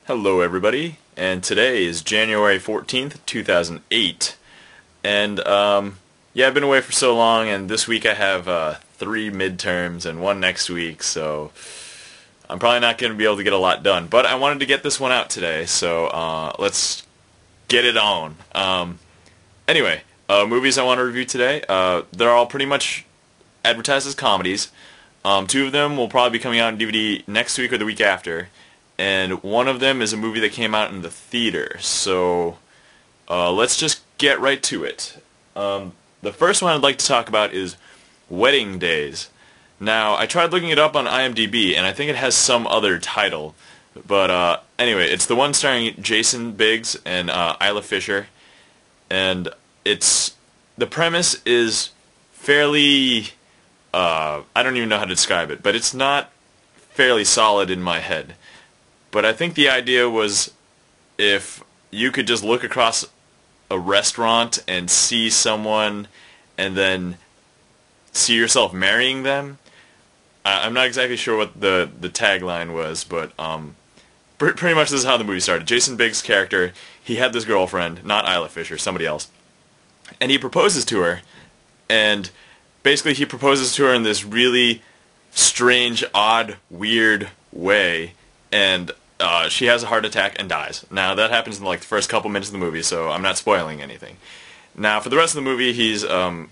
Hello everybody, and today is January 14th, 2008, and yeah, I've been away for so long, and this week I have 3 midterms and 1 next week, so I'm probably not going to be able to get a lot done, but I wanted to get this one out today, so let's get it on. Anyway, movies I want to review today, they're all pretty much advertised as comedies. 2 of them will probably be coming out on DVD next week or the week after. And one of them is a movie that came out in the theater. So let's just get right to it. The first one I'd like to talk about is Wedding Daze. Now, I tried looking it up on IMDb, and I think it has some other title. But anyway, it's the one starring Jason Biggs and Isla Fisher. And the premise is fairly, I don't even know how to describe it, but it's not fairly solid in my head. But I think the idea was if you could just look across a restaurant and see someone and then see yourself marrying them. I'm not exactly sure what the tagline was, but pretty much this is how the movie started. Jason Biggs' character, he had this girlfriend, not Isla Fisher, somebody else. And he proposes to her, and basically he proposes to her in this really strange, odd, weird way, and she has a heart attack and dies. Now, that happens in like the first couple minutes of the movie, so I'm not spoiling anything. Now, for the rest of the movie, the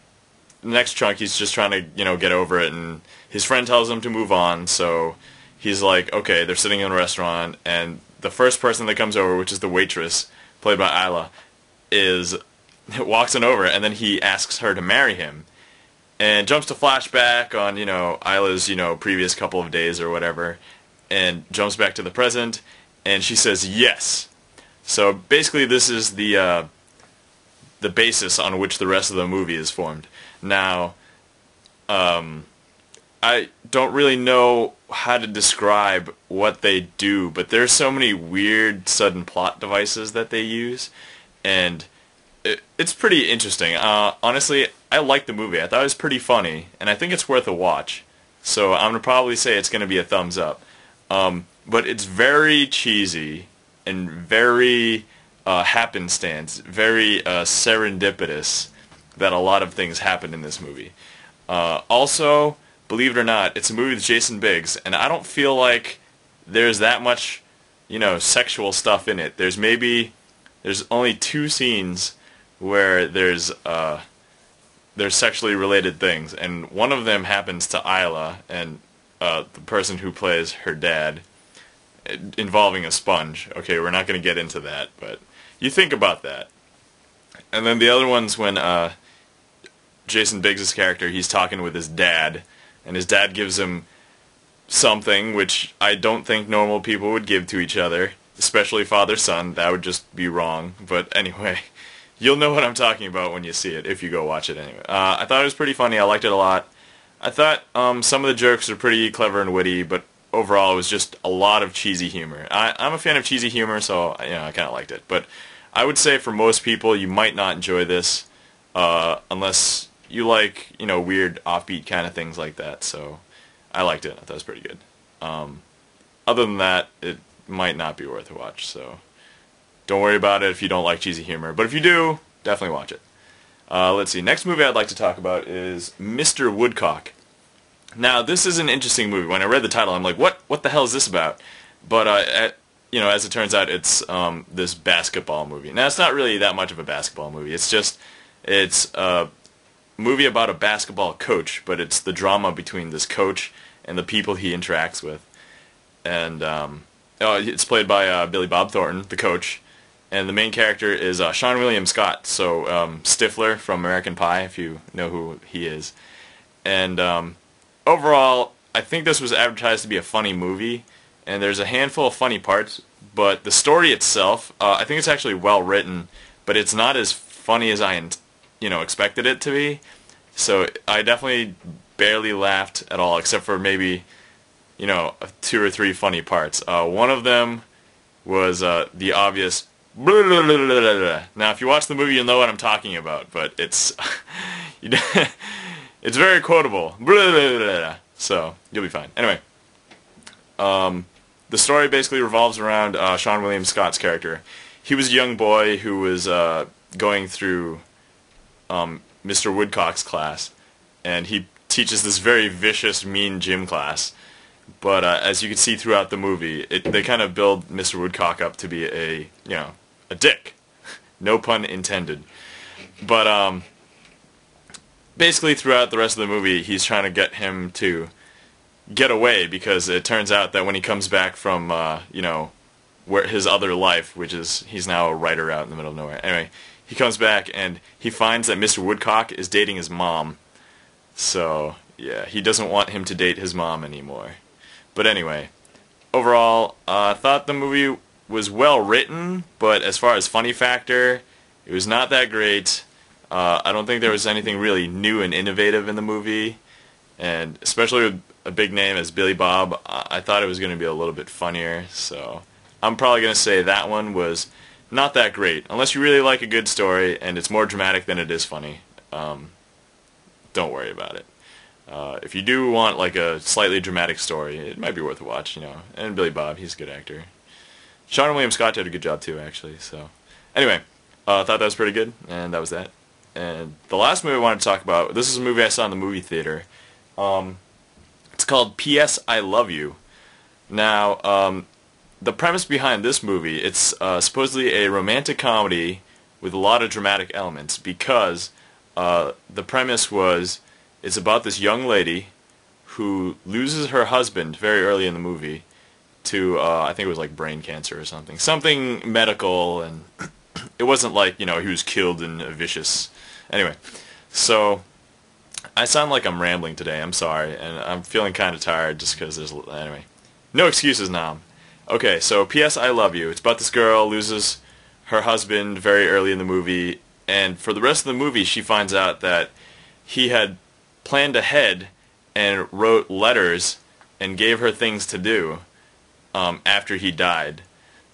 next chunk, he's just trying to, get over it, and his friend tells him to move on, so he's like, okay, they're sitting in a restaurant, and the first person that comes over, which is the waitress, played by Isla, walks on over, and then he asks her to marry him. And jumps to flashback on, Isla's, previous couple of days or whatever, and jumps back to the present, and she says yes. So basically this is the basis on which the rest of the movie is formed. Now, I don't really know how to describe what they do, but there's so many weird sudden plot devices that they use, and it's pretty interesting. Honestly, I liked the movie. I thought it was pretty funny, and I think it's worth a watch. So I'm going to probably say it's going to be a thumbs up. But it's very cheesy and very happenstance, very serendipitous that a lot of things happen in this movie. Also, believe it or not, it's a movie with Jason Biggs, and I don't feel like there's that much, sexual stuff in it. There's only 2 scenes where there's sexually related things, and one of them happens to Isla and the person who plays her dad, involving a sponge. Okay, we're not going to get into that, but you think about that. And then the other one's when Jason Biggs' character, he's talking with his dad, and his dad gives him something which I don't think normal people would give to each other, especially father-son. That would just be wrong. But anyway, you'll know what I'm talking about when you see it, if you go watch it anyway. I thought it was pretty funny. I liked it a lot. I thought some of the jokes are pretty clever and witty, but overall it was just a lot of cheesy humor. I'm a fan of cheesy humor, so I kind of liked it. But I would say for most people, you might not enjoy this unless you like, weird offbeat kind of things like that. So I liked it. I thought it was pretty good. Other than that, it might not be worth a watch. So don't worry about it if you don't like cheesy humor. But if you do, definitely watch it. Let's see. Next movie I'd like to talk about is Mr. Woodcock. Now, this is an interesting movie. When I read the title, I'm like, what the hell is this about? But, as it turns out, it's this basketball movie. Now, it's not really that much of a basketball movie. It's a movie about a basketball coach, but it's the drama between this coach and the people he interacts with. And it's played by Billy Bob Thornton, the coach. And the main character is Sean William Scott, so Stifler from American Pie, if you know who he is. And overall, I think this was advertised to be a funny movie, and there's a handful of funny parts, but the story itself, I think it's actually well written, but it's not as funny as I expected it to be. So I definitely barely laughed at all, except for maybe 2 or 3 funny parts. One of them was the obvious blah, blah, blah, blah, blah. Now, if you watch the movie, you'll know what I'm talking about, but it's it's very quotable. Blah, blah, blah, blah. So you'll be fine. Anyway, the story basically revolves around Sean William Scott's character. He was a young boy who was going through Mr. Woodcock's class, and he teaches this very vicious, mean gym class. But as you can see throughout the movie, they kind of build Mr. Woodcock up to be a dick. No pun intended. But basically throughout the rest of the movie, he's trying to get him to get away, because it turns out that when he comes back from, where his other life, which is he's now a writer out in the middle of nowhere. Anyway, he comes back and he finds that Mr. Woodcock is dating his mom. So, yeah, he doesn't want him to date his mom anymore. But anyway, overall, I thought the movie was well written, but as far as funny factor, it was not that great. I don't think there was anything really new and innovative in the movie, and especially with a big name as Billy Bob, I thought it was going to be a little bit funnier, so I'm probably going to say that one was not that great. Unless you really like a good story and it's more dramatic than it is funny, don't worry about it. If you do want like a slightly dramatic story, it might be worth a watch, And Billy Bob, he's a good actor. Sean William Scott did a good job too, actually. So, anyway, thought that was pretty good, and that was that. And the last movie I wanted to talk about, this is a movie I saw in the movie theater. It's called P.S. I Love You. Now, the premise behind this movie, it's supposedly a romantic comedy with a lot of dramatic elements, because the premise was, it's about this young lady who loses her husband very early in the movie to, I think it was like brain cancer or something. Something medical, and it wasn't like, he was killed in a vicious... Anyway, so I sound like I'm rambling today, I'm sorry, and I'm feeling kind of tired just because there's... Anyway, no excuses now. Okay, so P.S. I Love You. It's about this girl loses her husband very early in the movie, and for the rest of the movie she finds out that he had planned ahead and wrote letters and gave her things to do after he died.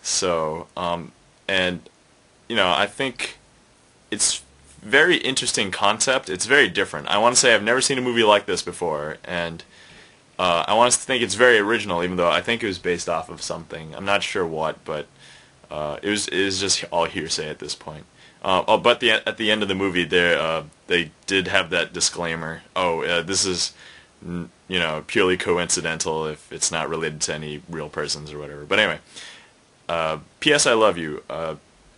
So, I think it's very interesting concept. It's very different. I want to say I've never seen a movie like this before, and I want us to think it's very original, even though I think it was based off of something. I'm not sure what, but it was just all hearsay at this point. But at the end of the movie, they did have that disclaimer. This is purely coincidental if it's not related to any real persons or whatever. But anyway, P.S. I Love You.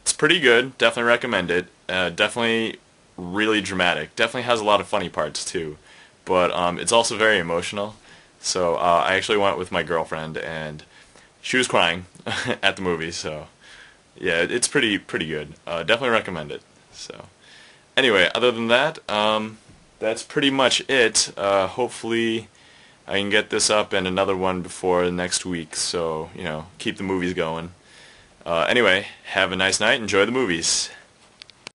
It's pretty good. Definitely recommend it. Definitely really dramatic. Definitely has a lot of funny parts too. But it's also very emotional. So I actually went with my girlfriend, and she was crying at the movie. So yeah, it's pretty good. Definitely recommend it. So anyway, other than that, that's pretty much it. Hopefully I can get this up and another one before next week. So keep the movies going. Anyway, have a nice night. Enjoy the movies.